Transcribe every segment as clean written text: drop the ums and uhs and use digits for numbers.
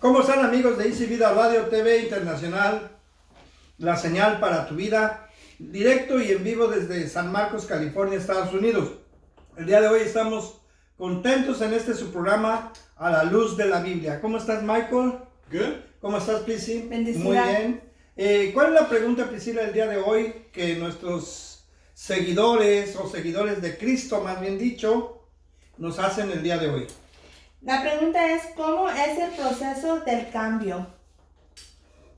¿Cómo están, amigos de Easy Vida Radio TV Internacional? La señal para tu vida, directo y en vivo desde San Marcos, California, Estados Unidos. El día de hoy estamos contentos en su programa A la Luz de la Biblia. ¿Cómo estás, Michael? Good. ¿Cómo estás, Prisi? Bendecida. Muy bien. ¿Cuál es la pregunta, Priscila, el día de hoy que nuestros seguidores o seguidores de Cristo, más bien dicho, nos hacen el día de hoy? La pregunta es, ¿cómo es el proceso del cambio?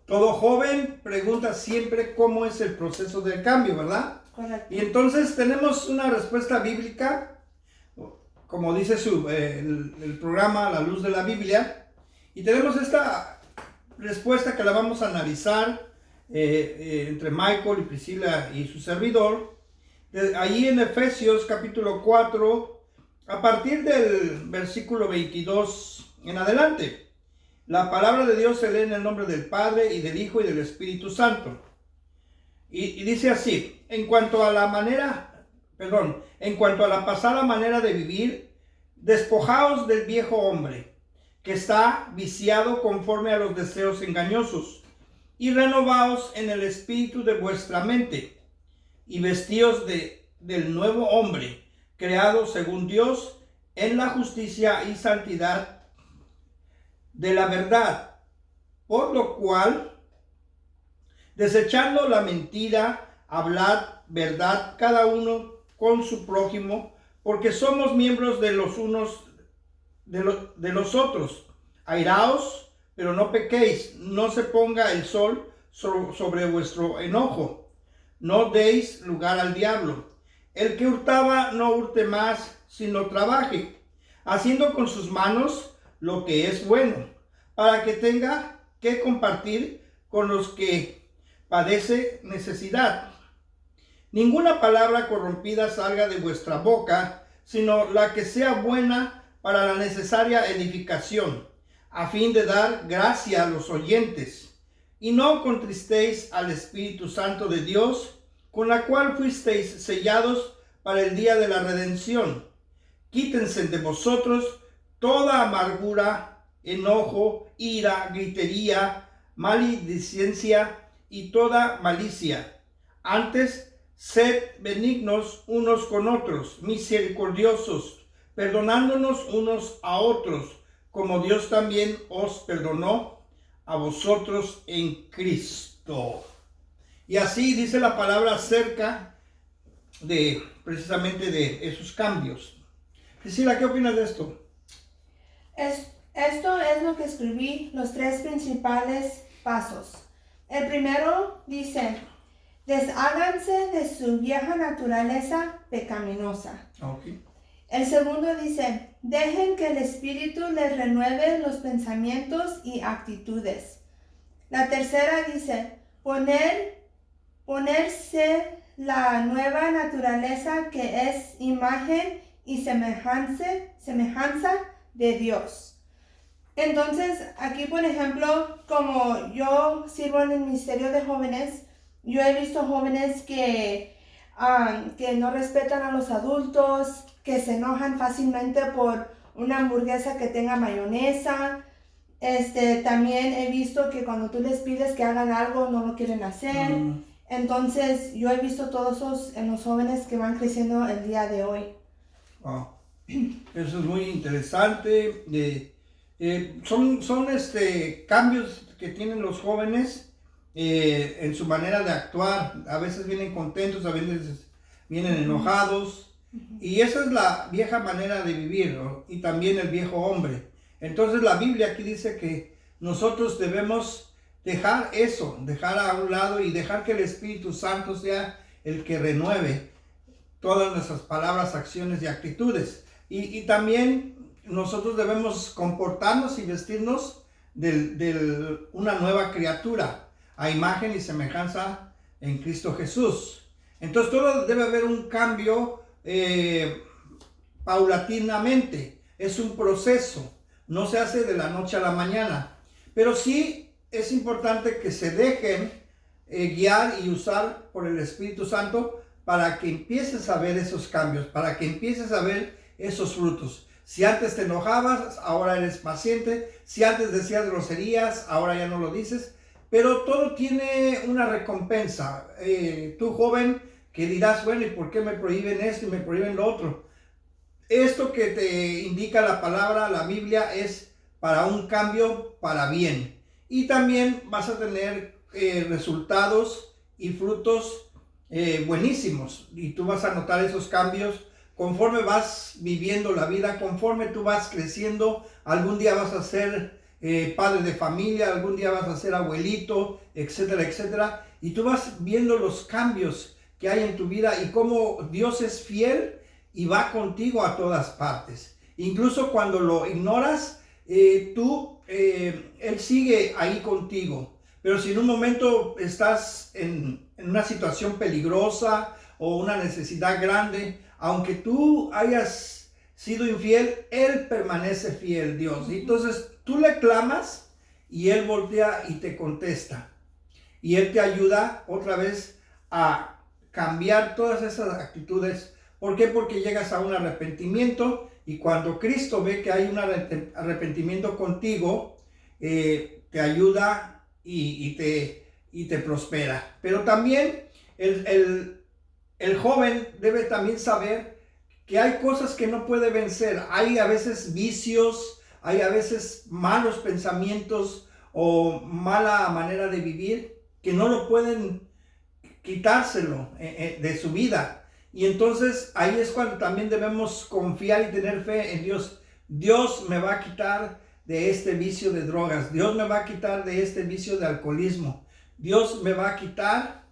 Todo joven pregunta siempre cómo es el proceso del cambio, ¿verdad? Correcto. Y entonces tenemos una respuesta bíblica, como dice el programa La Luz de la Biblia, y tenemos esta respuesta que la vamos a analizar entre Michael y Priscila y su servidor, allí en Efesios capítulo 4, a partir del versículo 22 en adelante. La palabra de Dios se lee en el nombre del Padre y del Hijo y del Espíritu Santo. Y dice así: en cuanto a la pasada manera de vivir, despojaos del viejo hombre, que está viciado conforme a los deseos engañosos, y renovaos en el espíritu de vuestra mente, y vestíos del nuevo hombre, creado según Dios en la justicia y santidad de la verdad, por lo cual, desechando la mentira, hablad verdad cada uno con su prójimo, porque somos miembros de los unos de los otros. Airaos, pero no pequéis, no se ponga el sol sobre vuestro enojo, no deis lugar al diablo. El que hurtaba no hurte más, sino trabaje, haciendo con sus manos lo que es bueno, para que tenga que compartir con los que padece necesidad. Ninguna palabra corrompida salga de vuestra boca, sino la que sea buena para la necesaria edificación, a fin de dar gracia a los oyentes. Y no contristéis al Espíritu Santo de Dios, con la cual fuisteis sellados para el día de la redención. Quítense de vosotros toda amargura, enojo, ira, gritería, maledicencia y toda malicia. Antes, sed benignos unos con otros, misericordiosos, perdonándonos unos a otros, como Dios también os perdonó a vosotros en Cristo. Y así dice la palabra acerca precisamente de esos cambios. Priscila, ¿qué opinas de esto? Esto es lo que escribí, los 3 principales pasos. El primero dice, desháganse de su vieja naturaleza pecaminosa. Okay. El segundo dice, dejen que el Espíritu les renueve los pensamientos y actitudes. La tercera dice, ponerse la nueva naturaleza que es imagen y semejanza de Dios. Entonces, aquí por ejemplo, como yo sirvo en el ministerio de jóvenes, yo he visto jóvenes que no respetan a los adultos, que se enojan fácilmente por una hamburguesa que tenga mayonesa. También he visto que cuando tú les pides que hagan algo, no lo quieren hacer. Entonces, yo he visto todos esos en los jóvenes que van creciendo el día de hoy. Wow. Eso es muy interesante. Son cambios que tienen los jóvenes en su manera de actuar. A veces vienen contentos, a veces vienen enojados. Y esa es la vieja manera de vivir, ¿no? Y también el viejo hombre. Entonces la Biblia aquí dice que nosotros debemos dejar eso, dejar a un lado y dejar que el Espíritu Santo sea el que renueve todas nuestras palabras, acciones y actitudes. Y también nosotros debemos comportarnos y vestirnos de una nueva criatura, a imagen y semejanza en Cristo Jesús. Entonces todo debe haber un cambio paulatinamente. Es un proceso, no se hace de la noche a la mañana, pero sí es importante que se dejen guiar y usar por el Espíritu Santo para que empieces a ver esos cambios, para que empieces a ver esos frutos. Si antes te enojabas, ahora eres paciente. Si antes decías groserías, ahora ya no lo dices. Pero todo tiene una recompensa. Tú joven que dirás, bueno, ¿y por qué me prohíben esto y me prohíben lo otro? Esto que te indica la palabra, la Biblia, es para un cambio para bien. Y también vas a tener resultados y frutos buenísimos. Y tú vas a notar esos cambios conforme vas viviendo la vida, conforme tú vas creciendo. Algún día vas a ser padre de familia, algún día vas a ser abuelito, etcétera, etcétera. Y tú vas viendo los cambios que hay en tu vida y cómo Dios es fiel y va contigo a todas partes. Incluso cuando lo ignoras, Él sigue ahí contigo. Pero si en un momento estás en una situación peligrosa o una necesidad grande, aunque tú hayas sido infiel, Él permanece fiel, Dios. Y entonces tú le clamas y Él voltea y te contesta. Y Él te ayuda otra vez a cambiar todas esas actitudes. ¿Por qué? Porque llegas a un arrepentimiento y cuando Cristo ve que hay un arrepentimiento contigo, te ayuda y te prospera. Pero también el joven debe también saber que hay cosas que no puede vencer. Hay a veces vicios, hay a veces malos pensamientos o mala manera de vivir que no lo pueden quitárselo de su vida. Y entonces ahí es cuando también debemos confiar y tener fe en Dios. Dios me va a quitar de este vicio de drogas. Dios me va a quitar de este vicio de alcoholismo. Dios me va a quitar,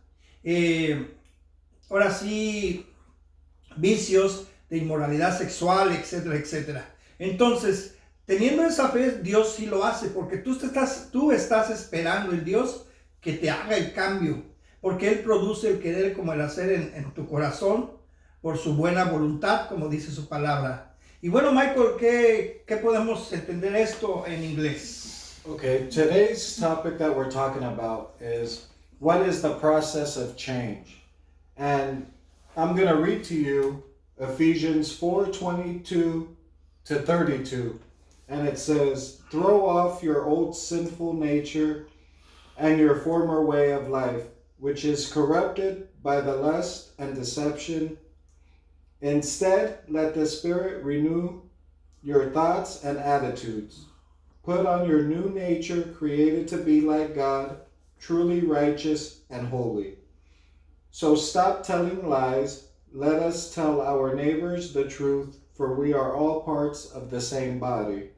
ahora sí, vicios de inmoralidad sexual, etcétera, etcétera. Entonces, teniendo esa fe, Dios sí lo hace, porque tú estás esperando el Dios que te haga el cambio, porque Él produce el querer como el hacer en tu corazón, por su buena voluntad, como dice su palabra. Y bueno, Michael, ¿qué podemos entender esto en inglés? Okay, today's topic that we're talking about is what is the process of change? And I'm going to read to you Ephesians 4:22 to 32. And it says, "Throw off your old sinful nature and your former way of life, which is corrupted by the lust and deception. Instead, let the Spirit renew your thoughts and attitudes. Put on your new nature, created to be like God, truly righteous and holy. So stop telling lies. Let us tell our neighbors the truth, for we are all parts of the same body.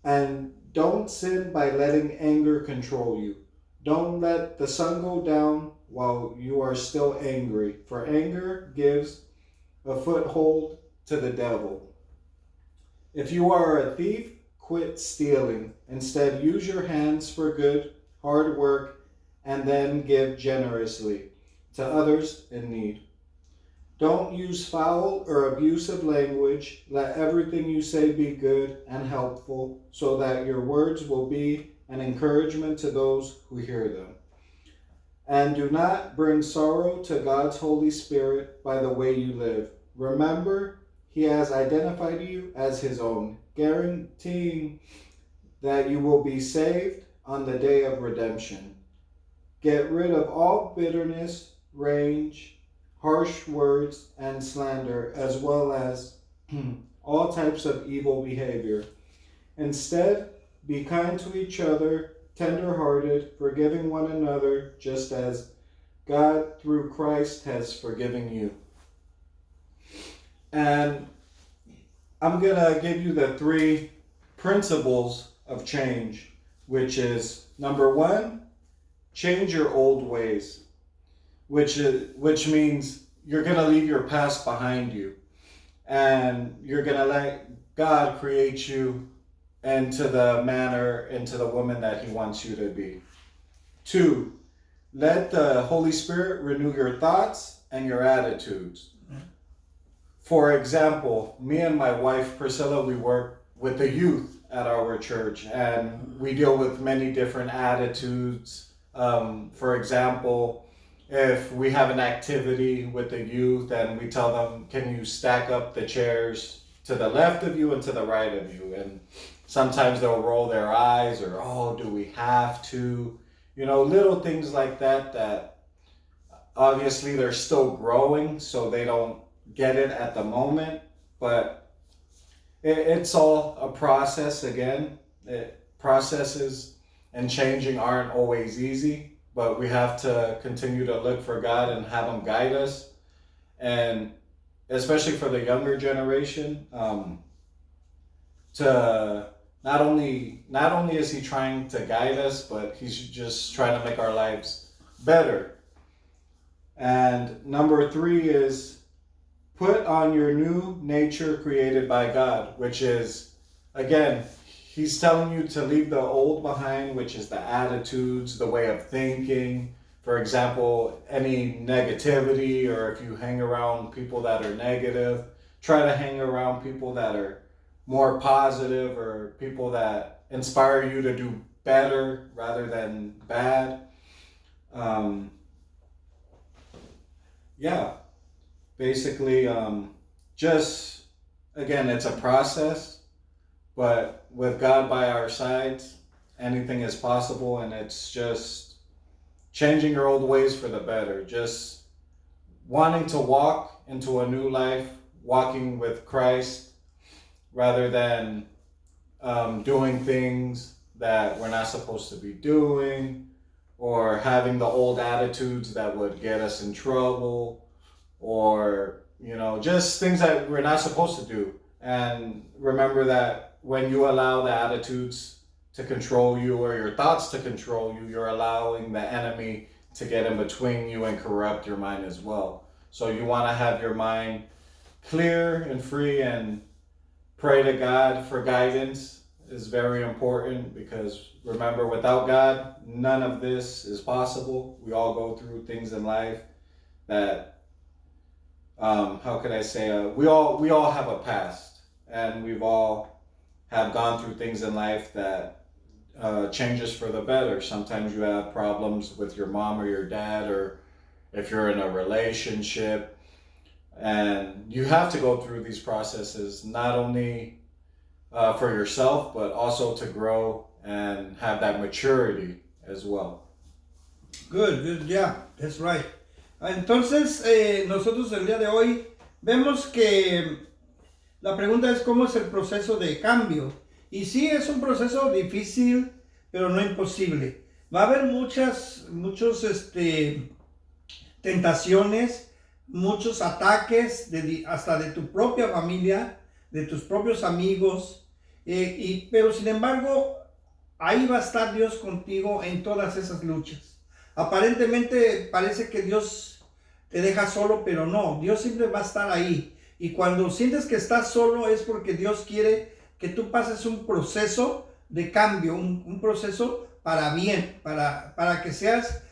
And don't sin by letting anger control you. Don't let the sun go down while you are still angry, for anger gives a foothold to the devil. If you are a thief, quit stealing. Instead, use your hands for good, hard work, and then give generously to others in need. Don't use foul or abusive language. Let everything you say be good and helpful, so that your words will be an encouragement to those who hear them. And do not bring sorrow to God's Holy Spirit by the way you live. Remember, He has identified you as His own, guaranteeing that you will be saved on the day of redemption. Get rid of all bitterness, rage, harsh words, and slander, as well as all types of evil behavior. Instead, be kind to each other, tender-hearted, forgiving one another, just as God, through Christ, has forgiven you." And I'm going to give you the 3 principles of change, which is, number 1, change your old ways, which means you're going to leave your past behind you, and you're going to let God create you into the manner, into the woman that He wants you to be. 2, let the Holy Spirit renew your thoughts and your attitudes. For example, me and my wife Priscilla, we work with the youth at our church, and we deal with many different attitudes. For example, if we have an activity with the youth and we tell them, can you stack up the chairs to the left of you and to the right of you. And sometimes they'll roll their eyes or, oh, do we have to? You know, little things like that, that obviously they're still growing, so they don't get it at the moment. But it's all a process again. Processes and changing aren't always easy, but we have to continue to look for God and have Him guide us. And especially for the younger generation, to not only is He trying to guide us, but He's just trying to make our lives better. And number 3 is put on your new nature created by God, which is, again, He's telling you to leave the old behind, which is the attitudes, the way of thinking. For example, any negativity, or if you hang around people that are negative, try to hang around people that are more positive, or people that inspire you to do better rather than bad. Basically, just, again, it's a process, but with God by our sides, anything is possible, and it's just changing your old ways for the better, just wanting to walk into a new life, walking with Christ, rather than doing things that we're not supposed to be doing, or having the old attitudes that would get us in trouble, or, you know, just things that we're not supposed to do. And remember that when you allow the attitudes to control you, or your thoughts to control you, you're allowing the enemy to get in between you and corrupt your mind as well. So you want to have your mind clear and free, and pray to God for guidance is very important, because remember, without God, none of this is possible. We all go through things in life that, we all have a past, and we've all have gone through things in life that change us for the better. Sometimes you have problems with your mom or your dad, or if you're in a relationship, and you have to go through these processes, not only for yourself, but also to grow and have that maturity as well. Good, yeah, that's right. Entonces, nosotros el día de hoy vemos que la pregunta es cómo es el proceso de cambio. Y sí, es un proceso difícil, pero no imposible. Va a haber muchos tentaciones, muchos ataques, hasta de tu propia familia, de tus propios amigos, pero sin embargo, ahí va a estar Dios contigo en todas esas luchas. Aparentemente parece que Dios te deja solo, pero no, Dios siempre va a estar ahí. Y cuando sientes que estás solo es porque Dios quiere que tú pases un proceso de cambio, un proceso para bien, para que seas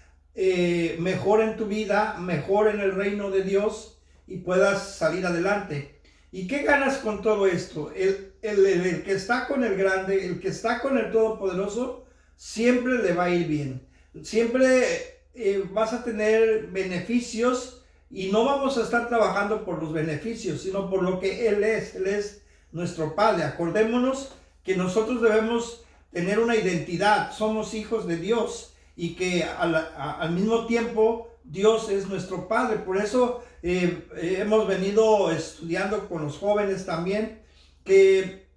mejor en tu vida, mejor en el reino de Dios y puedas salir adelante. ¿Y qué ganas con todo esto? El que está con el grande, el que está con el todopoderoso, siempre le va a ir bien. Siempre vas a tener beneficios, y no vamos a estar trabajando por los beneficios, sino por lo que Él es. Él es nuestro Padre. Acordémonos que nosotros debemos tener una identidad. Somos hijos de Dios, y que al mismo tiempo Dios es nuestro Padre. Por eso hemos venido estudiando con los jóvenes también, que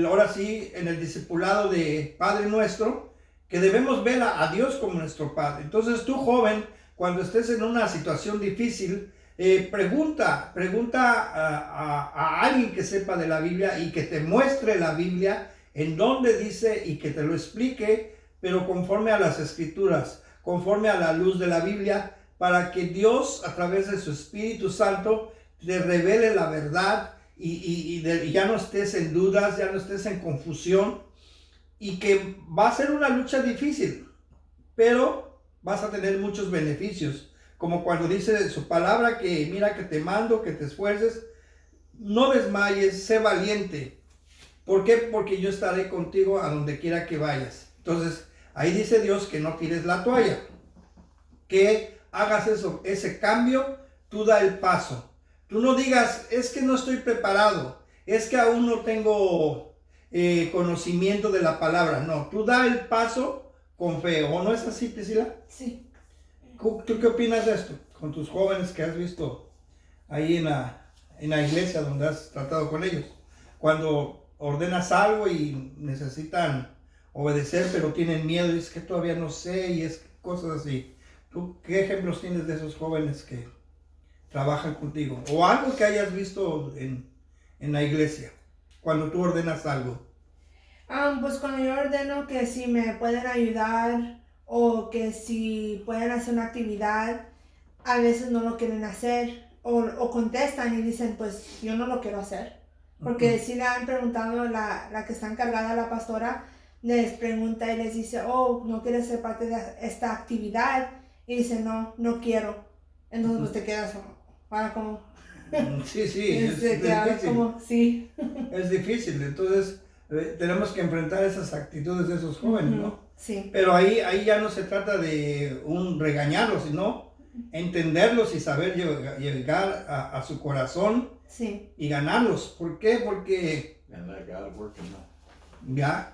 ahora sí, en el discipulado de Padre Nuestro, que debemos ver a Dios como nuestro Padre. Entonces tú, joven, cuando estés en una situación difícil, pregunta a alguien que sepa de la Biblia y que te muestre la Biblia, en dónde dice, y que te lo explique, pero conforme a las Escrituras, conforme a la luz de la Biblia, para que Dios, a través de su Espíritu Santo, te revele la verdad, y ya no estés en dudas, ya no estés en confusión, y que va a ser una lucha difícil, pero vas a tener muchos beneficios, como cuando dice su palabra, que mira que te mando, que te esfuerces, no desmayes, sé valiente. ¿Por qué? Porque yo estaré contigo a donde quiera que vayas. Entonces, ahí dice Dios que no tires la toalla, que hagas ese cambio, tú da el paso. Tú no digas, es que no estoy preparado, es que aún no tengo conocimiento de la palabra. No, tú da el paso con fe. ¿O no es así, Priscila? Sí. ¿Tú qué opinas de esto? Con tus jóvenes que has visto ahí en la iglesia donde has tratado con ellos. Cuando ordenas algo y necesitan obedecer, pero tienen miedo, y es que todavía no sé, y es cosas así. ¿Tú qué ejemplos tienes de esos jóvenes que trabajan contigo? O algo que hayas visto en la iglesia, cuando tú ordenas algo. Pues cuando yo ordeno que si me pueden ayudar o que si pueden hacer una actividad, a veces no lo quieren hacer o contestan y dicen, pues yo no lo quiero hacer. Porque si le han preguntado, la que está encargada, la pastora, les pregunta y les dice, oh, ¿no quieres ser parte de esta actividad? Y dice, no quiero. Entonces pues te quedas para como... Sí, es difícil. Como, sí. Es difícil, entonces tenemos que enfrentar esas actitudes de esos jóvenes, ¿no? Sí. Pero ahí ya no se trata de regañarlos, sino entenderlos y saber llegar a su corazón, sí, y ganarlos. ¿Por qué? Porque And let God work in them. ya,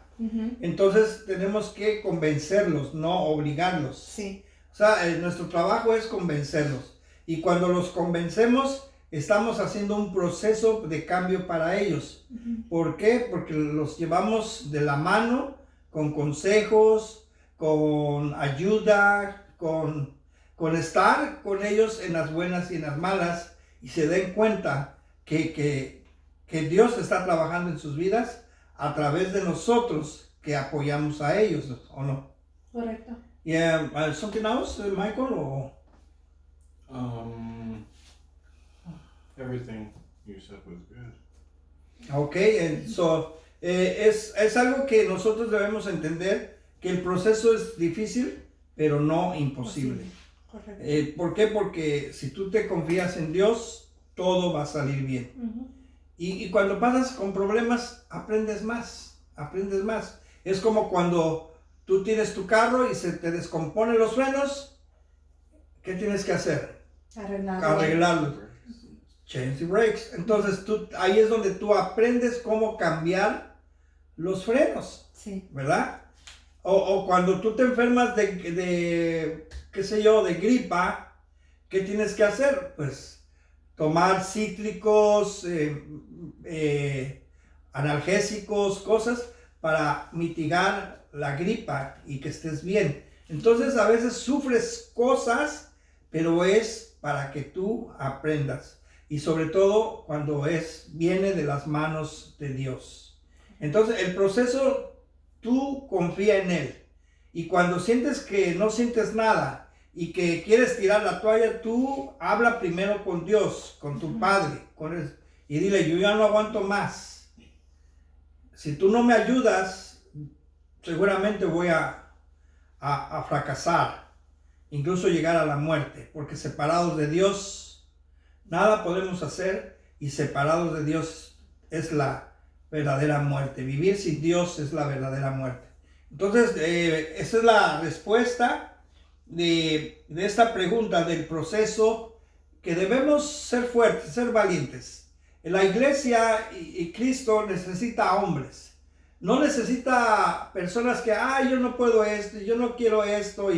entonces tenemos que convencerlos, no obligarlos. Sí. O sea, nuestro trabajo es convencerlos. Y cuando los convencemos, estamos haciendo un proceso de cambio para ellos. ¿Por qué? Porque los llevamos de la mano con consejos, con ayuda, con estar con ellos en las buenas y en las malas, y se den cuenta que Dios está trabajando en sus vidas a través de nosotros que apoyamos a ellos, ¿o no? Correcto. Yeah, something else, Michael, or? Everything you said was good. Okay, so es algo que nosotros debemos entender, que el proceso es difícil, pero no imposible. Correcto. ¿Por qué? Porque si tú te confías en Dios, todo va a salir bien. Y cuando pasas con problemas, aprendes más. Es como cuando tú tienes tu carro y se te descomponen los frenos, ¿qué tienes que hacer? Arreglarlo. Change the brakes. Entonces ahí es donde tú aprendes cómo cambiar los frenos. Sí. ¿Verdad? O cuando tú te enfermas de qué sé yo, de gripa, ¿qué tienes que hacer? Pues tomar cítricos, analgésicos, cosas para mitigar la gripa y que estés bien. Entonces a veces sufres cosas, pero es para que tú aprendas. Y sobre todo cuando viene de las manos de Dios. Entonces el proceso, tú confía en Él. Y cuando sientes que no sientes nada y que quieres tirar la toalla, tú habla primero con Dios, con tu Padre, con Él, y dile, yo ya no aguanto más. Si tú no me ayudas, seguramente voy a fracasar, incluso llegar a la muerte, porque separados de Dios, nada podemos hacer, y separados de Dios es la verdadera muerte. Vivir sin Dios es la verdadera muerte. Entonces, esa es la respuesta de esta pregunta del proceso, que debemos ser fuertes, ser valientes. La iglesia y Cristo necesita hombres. No necesita personas que, yo no puedo esto, yo no quiero esto.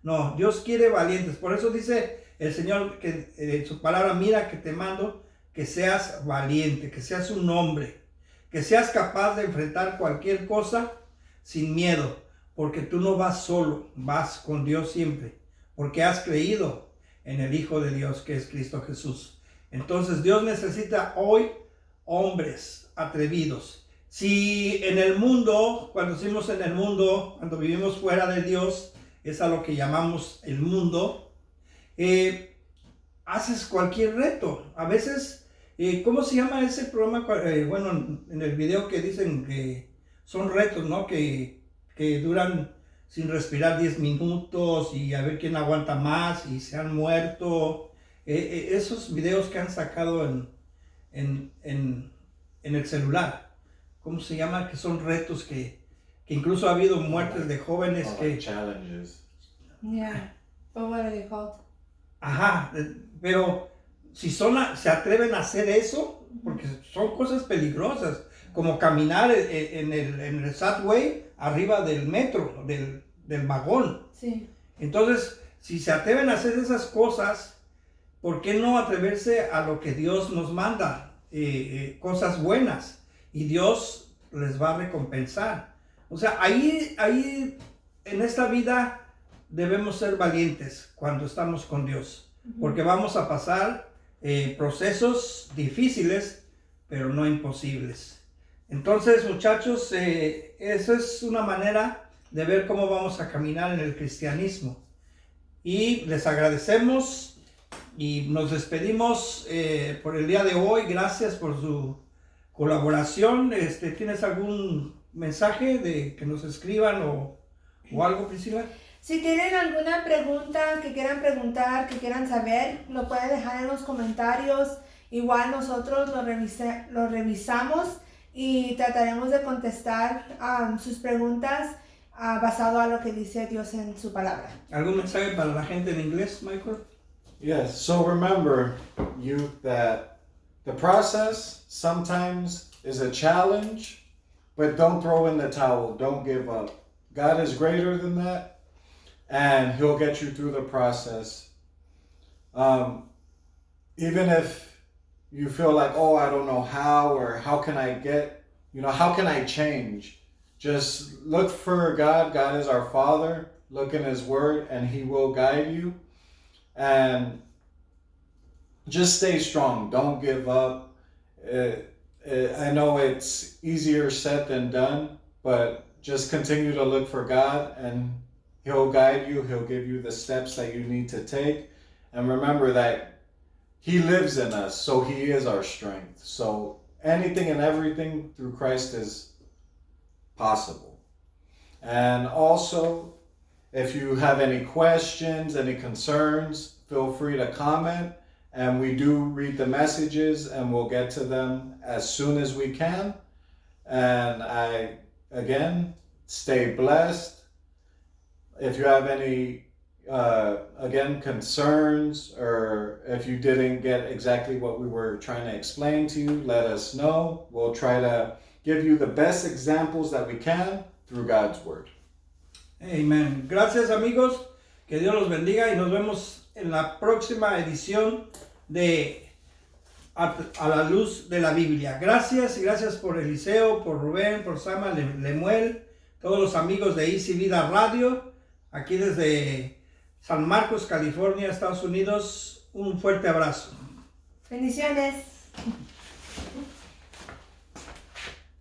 No, Dios quiere valientes. Por eso dice el Señor que en su palabra, mira que te mando que seas valiente, que seas un hombre, que seas capaz de enfrentar cualquier cosa sin miedo, porque tú no vas solo, vas con Dios siempre, porque has creído en el Hijo de Dios que es Cristo Jesús. Entonces Dios necesita hoy hombres atrevidos. Si en el mundo, cuando decimos en el mundo, cuando vivimos fuera de Dios, es a lo que llamamos el mundo, haces cualquier reto. A veces, ¿cómo se llama ese programa? Bueno, en el video que dicen que son retos, ¿no? Que duran sin respirar 10 minutos y a ver quién aguanta más y se han muerto. Esos videos que han sacado en el celular, ¿cómo se llama? Que son retos que incluso ha habido muertes de jóvenes que... Challenges. Yeah, but what are they called? Ajá, pero si se atreven a hacer eso, porque son cosas peligrosas, como caminar en el subway arriba del metro, del vagón. Sí. Entonces, si se atreven a hacer esas cosas, ¿por qué no atreverse a lo que Dios nos manda? Cosas buenas, y Dios les va a recompensar. O sea, ahí en esta vida debemos ser valientes cuando estamos con Dios, porque vamos a pasar procesos difíciles, pero no imposibles. Entonces, muchachos, eso es una manera de ver cómo vamos a caminar en el cristianismo. Y les agradecemos y nos despedimos por el día de hoy. Gracias por su colaboración. ¿Tienes algún mensaje de que nos escriban o algo, Priscila? Si tienen alguna pregunta que quieran preguntar, que quieran saber, lo pueden dejar en los comentarios. Igual nosotros lo revisamos y trataremos de contestar sus preguntas basado a lo que dice Dios en su palabra. ¿Algún mensaje para la gente en inglés, Michael? Yes, so remember, youth, that the process sometimes is a challenge, but don't throw in the towel, don't give up. God is greater than that, and He'll get you through the process. Even if you feel like, oh, I don't know how, or how can I how can I change? Just look for God. God is our Father. Look in His Word, and He will guide you. And just stay strong. Don't give up. I know it's easier said than done, but just continue to look for God, and He'll guide you. He'll give you the steps that you need to take. And remember that He lives in us, so He is our strength. So anything and everything through Christ is possible. And also, if you have any questions, any concerns, feel free to comment. And we do read the messages, and we'll get to them as soon as we can. And again, stay blessed. If you have any, concerns, or if you didn't get exactly what we were trying to explain to you, let us know. We'll try to give you the best examples that we can through God's Word. Amen. Gracias, amigos. Que Dios los bendiga y nos vemos en la próxima edición de A la Luz de la Biblia. Gracias, y gracias por Eliseo, por Rubén, por Sama, Lemuel, todos los amigos de Easy Vida Radio, aquí desde San Marcos, California, Estados Unidos. Un fuerte abrazo. Bendiciones.